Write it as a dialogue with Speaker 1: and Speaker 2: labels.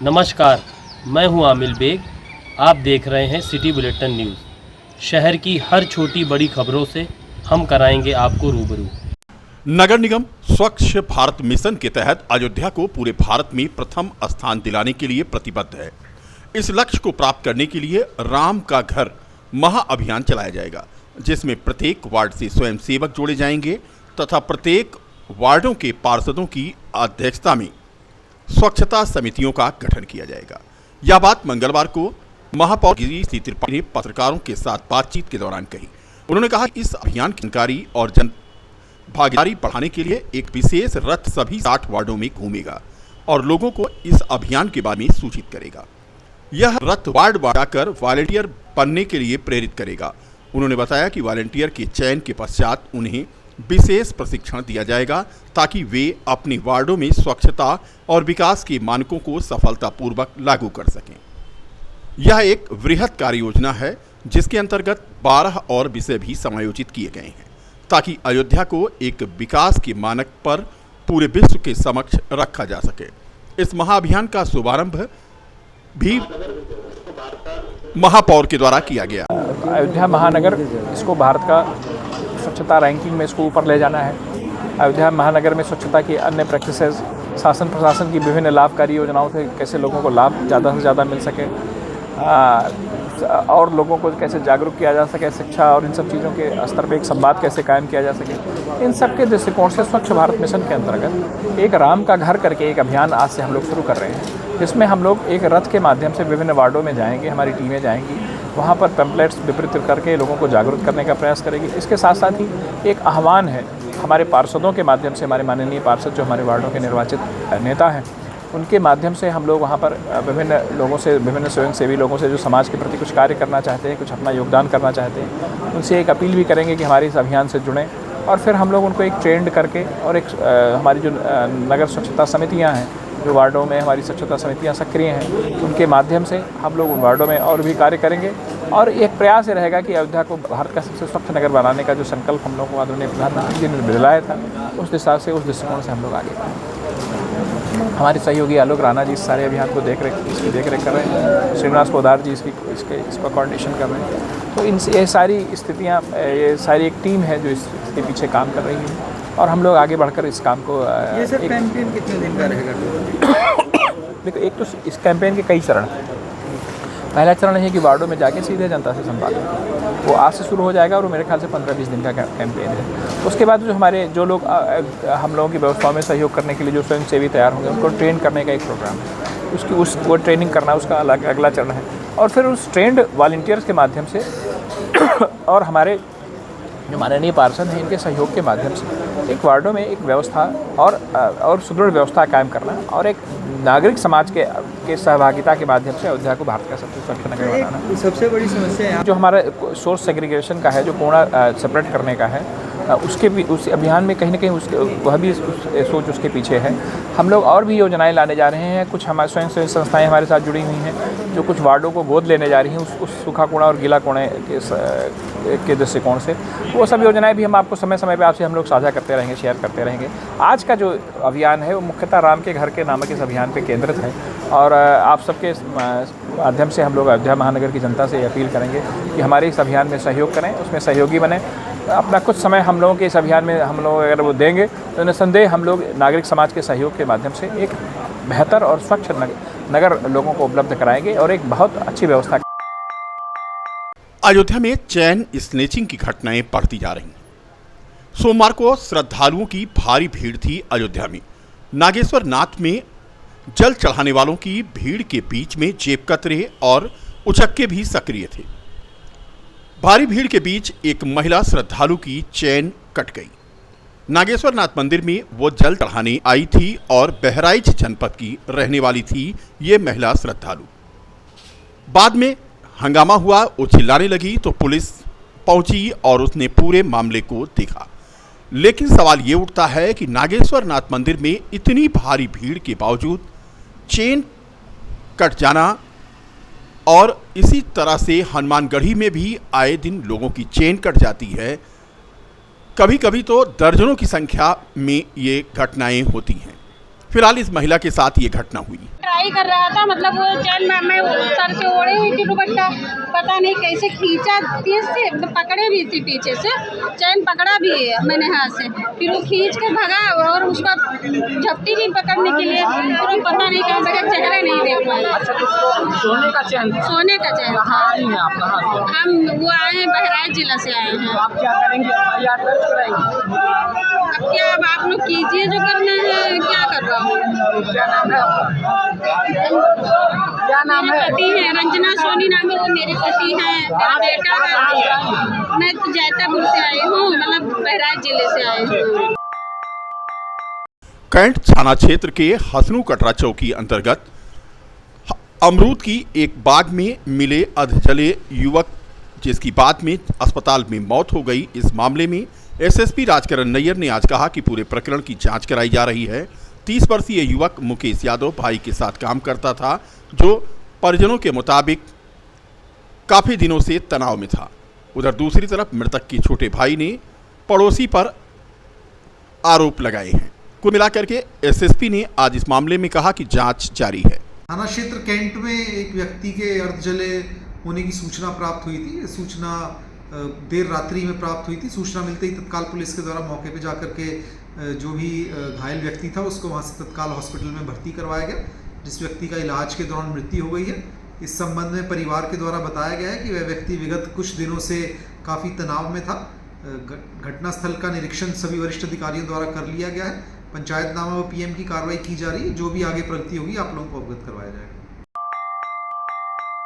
Speaker 1: नमस्कार, मैं हूं आमिल बेग। आप देख रहे हैं सिटी बुलेटिन न्यूज़। शहर की हर छोटी बड़ी खबरों से हम कराएंगे आपको रूबरू।
Speaker 2: नगर निगम स्वच्छ भारत मिशन के तहत अयोध्या को पूरे भारत में प्रथम स्थान दिलाने के लिए प्रतिबद्ध है। इस लक्ष्य को प्राप्त करने के लिए राम का घर महाअभियान चलाया जाएगा, जिसमें प्रत्येक वार्ड से स्वयंसेवक जोड़े जाएंगे तथा प्रत्येक वार्डों के पार्षदों की अध्यक्षता में स्वच्छता समितियों का गठन किया जाएगा। यह बात मंगलवार को महापौर गिरीश त्रिपाठी ने पत्रकारों के साथ बातचीत के दौरान कही। उन्होंने कहा कि इस अभियान की जानकारी और जन भागीदारी बढ़ाने के लिए एक विशेष रथ सभी 60 वार्डों में घूमेगा और लोगों को इस अभियान के बारे में सूचित करेगा। यह रथ वार्ड जाकर वॉलंटियर बनने के लिए प्रेरित करेगा। उन्होंने बताया कि वॉलंटियर के चयन के पश्चात उन्हें विशेष प्रशिक्षण दिया जाएगा ताकि वे अपने वार्डों में स्वच्छता और विकास के मानकों को सफलतापूर्वक लागू कर सकें। यह एक वृहद कार्य योजना है जिसके अंतर्गत 12 और विषय भी समायोजित किए गए हैं ताकि अयोध्या को एक विकास के मानक पर पूरे विश्व के समक्ष रखा जा सके। इस महाअभियान का शुभारंभ भी महापौर के द्वारा किया गया।
Speaker 3: अयोध्या महानगर, इसको भारत का स्वच्छता रैंकिंग में इसको ऊपर ले जाना है। अयोध्या महानगर में स्वच्छता की अन्य प्रैक्टिसेस, शासन प्रशासन की विभिन्न लाभकारी योजनाओं से कैसे लोगों को लाभ ज़्यादा से ज़्यादा मिल सके और लोगों को कैसे जागरूक किया जा सके, शिक्षा और इन सब चीज़ों के स्तर पर एक संवाद कैसे कायम किया जा सके, इन सब के दृष्टिकोण से स्वच्छ भारत मिशन के अंतर्गत एक राम का घर करके एक अभियान आज से हम लोग शुरू कर रहे हैं, जिसमें हम लोग एक रथ के माध्यम से विभिन्न वार्डों में जाएंगे, हमारी टीमें जाएंगी, वहाँ पर पैम्पलेट्स वितरित करके लोगों को जागरूक करने का प्रयास करेगी। इसके साथ साथ ही एक आह्वान है हमारे पार्षदों के माध्यम से, हमारे माननीय पार्षद जो हमारे वार्डों के निर्वाचित नेता हैं, उनके माध्यम से हम लोग वहाँ पर विभिन्न लोगों से, विभिन्न स्वयंसेवी लोगों से जो समाज के प्रति कुछ कार्य करना चाहते हैं, कुछ अपना योगदान करना चाहते हैं, उनसे एक अपील भी करेंगे कि हमारे इस अभियान से जुड़ें। और फिर हम लोग उनको एक ट्रेंड करके और एक हमारी जो नगर स्वच्छता समितियाँ हैं, जो वार्डों में हमारी स्वच्छता समितियाँ सक्रिय हैं, उनके माध्यम से हम लोग उन वार्डों में और भी कार्य करेंगे। और एक प्रयास ये रहेगा कि अयोध्या को भारत का सबसे स्वच्छ नगर बनाने का जो संकल्प हम लोगों को आदरणीय प्रधानमंत्री जी ने दिलाया था, उस दिशा से, उस दृष्टिकोण से हम लोग आगे बढ़ें। हमारे सहयोगी आलोक राणा जी इस सारे अभियान को इसकी देख रेख कर रहे हैं, श्रीनिवास पोदार जी इसका कोऑर्डिनेशन कर रहे हैं। तो ये सारी स्थितियाँ, ये सारी एक टीम है जो इसके पीछे काम कर रही है और हम लोग आगे बढ़कर इस काम को
Speaker 4: ये सब कैंपेन कितने दिन का रहेगा?
Speaker 3: देखो, एक तो इस कैंपेन के कई चरण हैं। पहला चरण है कि वार्डों में जाके सीधे जनता से संवाद, वो आज से शुरू हो जाएगा और वो मेरे ख्याल से 15-20 दिन का कैंपेन है। उसके बाद जो लोग हम लोगों की व्यवस्थाओं में सहयोग करने के लिए जो स्वयंसेवी तैयार होंगे, उनको ट्रेन करने का एक प्रोग्राम है। वो ट्रेनिंग करना उसका अगला चरण है। और फिर उस ट्रेंड वॉलंटियर्स के माध्यम से और हमारे जो माननीय पार्षद हैं, इनके सहयोग के माध्यम से एक वार्डों में एक व्यवस्था और सुदृढ़ व्यवस्था कायम करना और एक नागरिक समाज के सहभागिता के माध्यम से अयोध्या को भारत का सबसे स्वच्छ नगर बनाना।
Speaker 4: सबसे बड़ी समस्या है
Speaker 3: जो हमारा सोर्स सेग्रीगेशन का है, जो कूड़ा सेपरेट करने का है, उसके भी उस अभियान में कहीं ना कहीं वह भी सोच उसके पीछे है। हम लोग और भी योजनाएं लाने जा रहे हैं। कुछ हमारे स्वयंसेवी संस्थाएं हमारे साथ जुड़ी हुई हैं जो कुछ वार्डों को गोद लेने जा रही हैं उस सूखा कूड़ा और गीला कूड़े के दृष्टिकोण से। वो सब योजनाएं भी हम आपको समय समय पे आपसे हम लोग साझा करते रहेंगे, शेयर करते रहेंगे। आज का जो अभियान है वो मुख्यतः राम के घर के नामक इस अभियान पे केंद्रित है और आप सबके माध्यम से हम लोग अयोध्या महानगर की जनता से अपील करेंगे कि हमारे इस अभियान में सहयोग करें, उसमें सहयोगी बने। अपना कुछ समय हम लोगों के इस अभियान में हम लोग अगर वो देंगे तो निस्संदेह हम लोग नागरिक समाज के सहयोग के माध्यम से एक बेहतर और स्वच्छ नगर लोगों को उपलब्ध कराएंगे और एक बहुत अच्छी व्यवस्था।
Speaker 2: अयोध्या में चैन स्नेचिंग की घटनाएं बढ़ती जा रही। सोमवार को श्रद्धालुओं की भारी भीड़ थी अयोध्या में। नागेश्वर नाथ में जल चढ़ाने वालों की भीड़ के बीच में जेब कतरे और उचक्के भी सक्रिय थे। भारी भीड़ के बीच एक महिला श्रद्धालु की चैन कट गई। नागेश्वर नाथ मंदिर में वो जल चढ़ाने आई थी और बहराइच जनपद की रहने वाली थी ये महिला श्रद्धालु। बाद में हंगामा हुआ, वो चिल्लाने लगी तो पुलिस पहुंची और उसने पूरे मामले को देखा। लेकिन सवाल ये उठता है कि नागेश्वर नाथ मंदिर में इतनी भारी भीड़ के बावजूद चेन कट जाना और इसी तरह से हनुमानगढ़ी में भी आए दिन लोगों की चेन कट जाती है। कभी कभी तो दर्जनों की संख्या में ये घटनाएं होती हैं। फिलहाल इस महिला के साथ ये घटना हुई।
Speaker 5: ट्राई कर रहा था, मतलब वो चैन में सर से ओढ़े हुई थी दुपट्टा, पता नहीं कैसे खींचा तेज से, पकड़े भी थी पीछे से, चैन पकड़ा भी है मैंने हाथ से, फिर वो खींच के भगा और उसका झपटी भी पकड़ने के लिए, फिर वो पता नहीं कहाँ से चेहरा नहीं देख पाया।
Speaker 3: सोने का चैन था?
Speaker 5: सोने का चैन था।
Speaker 3: कहाँ आई हैं आप? कहाँ से?
Speaker 5: हम वो आए हैं, बहराइच जिला से आए हैं।
Speaker 3: आप क्या करेंगे? FIR दर्ज कराएंगे?
Speaker 5: अब क्या, अब आप लोग कीजिए जो करना है, क्या कर रहा हूँ।
Speaker 3: क्या नाम है आपका? क्या नाम
Speaker 5: मेरे
Speaker 3: है?
Speaker 5: पति हैं, रंजना सोनी नाम है, वो मेरे पति हैं, मेरा बेटा है। मैं तो जैतापुर से आई हूँ, मतलब बहराइच जिले से आई हूँ।
Speaker 2: कैंट थाना क्षेत्र के हसनू कटरा चौकी अंतर्गत अमरूद की एक बाग में मिले अधजले युवक, जिसकी बाद में अस्पताल में मौत हो गई। इस मामले में एसएसपी राजकरण नैयर ने आज कहा कि पूरे प्रकरण की जांच कराई जा रही है। 30 वर्षीय युवक मुकेश यादव भाई के साथ काम करता था, जो परिजनों के मुताबिक काफी दिनों से तनाव में था। उधर दूसरी तरफ मृतक के छोटे भाई ने पड़ोसी पर आरोप लगाए हैं। कुल मिलाकर के एसएसपी ने आज इस मामले में कहा कि जांच जारी है।
Speaker 6: थाना क्षेत्र कैंट में एक व्यक्ति के अर्धजले होने की सूचना प्राप्त हुई थी। सूचना देर रात्रि में प्राप्त हुई थी। सूचना मिलते ही तत्काल पुलिस के द्वारा मौके पर जाकर के जो भी घायल व्यक्ति था उसको वहां से तत्काल हॉस्पिटल में भर्ती करवाया गया, जिस व्यक्ति का इलाज के दौरान मृत्यु हो गई है। इस संबंध में परिवार के द्वारा बताया गया है कि वह व्यक्ति विगत कुछ दिनों से काफ़ी तनाव में था। घटनास्थल का निरीक्षण सभी वरिष्ठ अधिकारियों द्वारा कर लिया गया है। पंचायतनामा व PM की कार्रवाई की जा रही है। जो भी आगे प्रगति होगी आप लोगों को अवगत करवाया जाएगा।